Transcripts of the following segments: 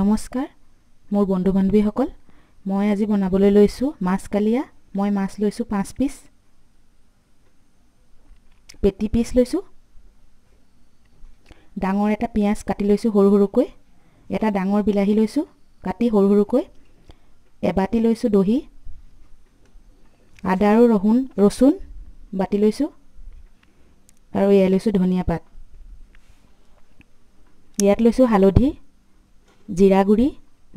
নমস্কাৰ মোৰ বন্ধু বান্ধৱীসকল মই আজি বনাবলৈ লৈছো মাছ কালিয়া মই মাছ লৈছো 5 পিস পেটি পিস লৈছো ডাঙৰ এটা পিয়াজ কাটি লৈছো সৰু সৰুকৈ এটা ডাঙৰ বিলাহী লৈছো কাটি সৰু সৰুকৈ এবাটি লৈছো দহি আদা আৰু ৰসুন বাটি লৈছো আৰু ইয়া লৈছো ধনিয়া পাত ইয়াত লৈছো হালধি জিৰা গুড়ি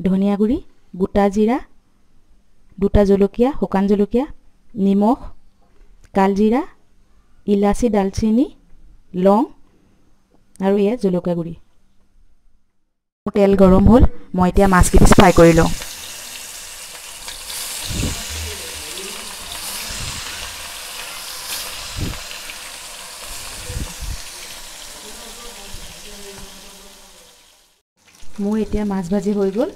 ধনিয়া গুড়ি গোটা জিৰা দুটা জলকীয়া শুকান জলকীয়া নিমখ কালজিৰা ইলাচি দালচিনি লং আৰু ইয়া জলকীয়া গুড়ি তেল গৰম হ'ল মই এতিয়া মাছ কিপিস ফ্ৰাই কৰি লওঁ মোৰ এতিয়া মাছ ভাজি হৈ গ'ল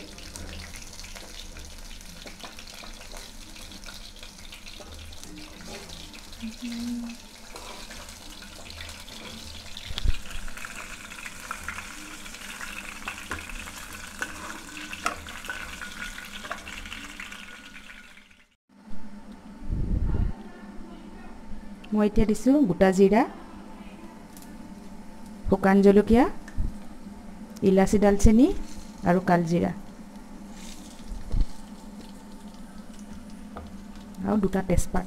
মই এতিয়া দিছো গোটা জিৰা শুকান জলকীয়া ইলাচি দালচিনি আৰু কালজিৰা আৰু দুটা তেজপাত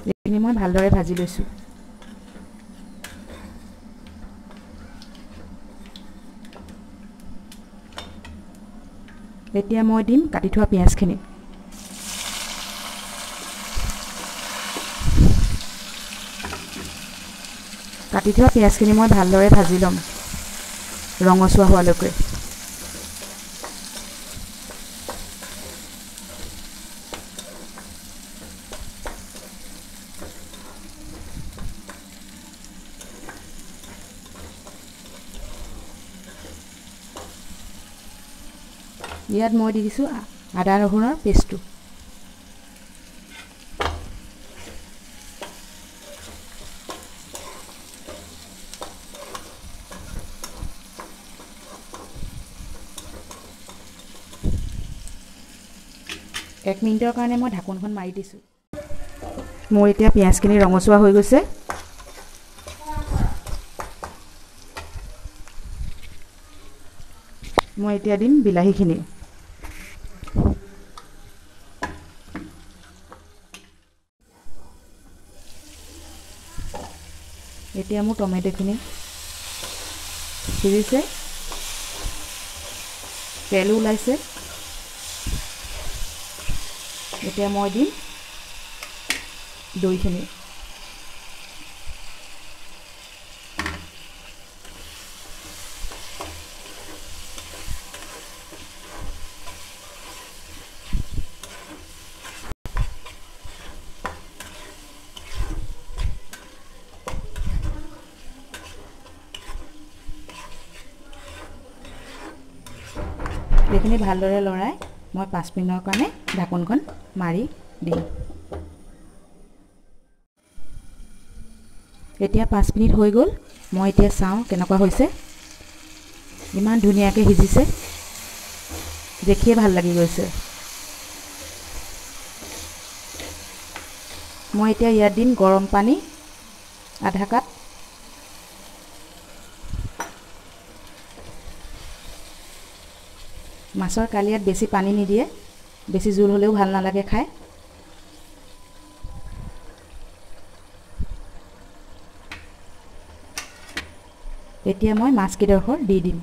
এইখিনি মই ভালদৰে ভাজি লৈছো এতিয়া মই দিম কাটি থোৱা পিয়াজখিনি কাটি থোৱা পিয়াজখিনি মই ভালদৰে ভাজি লম ৰঙচুৱা হোৱালৈকে ইয়াত মই দি দিছো আদা ৰহুনৰ পেষ্টটো এক মিনিটৰ কাৰণে মই ঢাকনখন মাৰি দিছো মোৰ এতিয়া পিয়াজখিনি ৰঙচুৱা হৈ গৈছে মই এতিয়া দিম বিলাহীখিনি এতিয়া মোৰ টমেটোখিনি সিজিছে তেল ওলাইছে এতিয়া মই দিম দৈখিনি এইখিনি ভালদৰে লৰাই মই 5 মিনিটৰ কাৰণে ঢাকনখন মাৰি দিম এতিয়া 5 মিনিট হৈ গ'ল মই এতিয়া চাওঁ কেনেকুৱা হৈছে ইমান ধুনীয়াকৈ সিজিছে দেখিয়ে ভাল লাগি গৈছে মই এতিয়া ইয়াত দিম গৰম পানী আধা কাপ মাছৰ কালিয়াত বেছি পানী নিদিয়ে বেছি জোল হলেও ভাল নালাগে খাই এতিয়া মই মাছ কিডৰখৰ দি দিম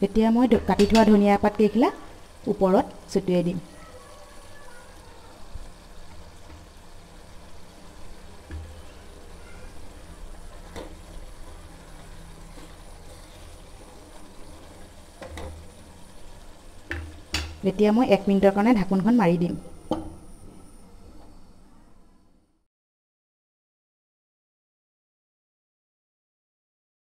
এতিয়া মই কাটি থোৱা ধনিয়া পাত কেইখিলা ওপৰত ছটিয়াই দিম এতিয়া মই 1 মিনিটৰ কাৰণে ঢাকনখন মাৰি দিম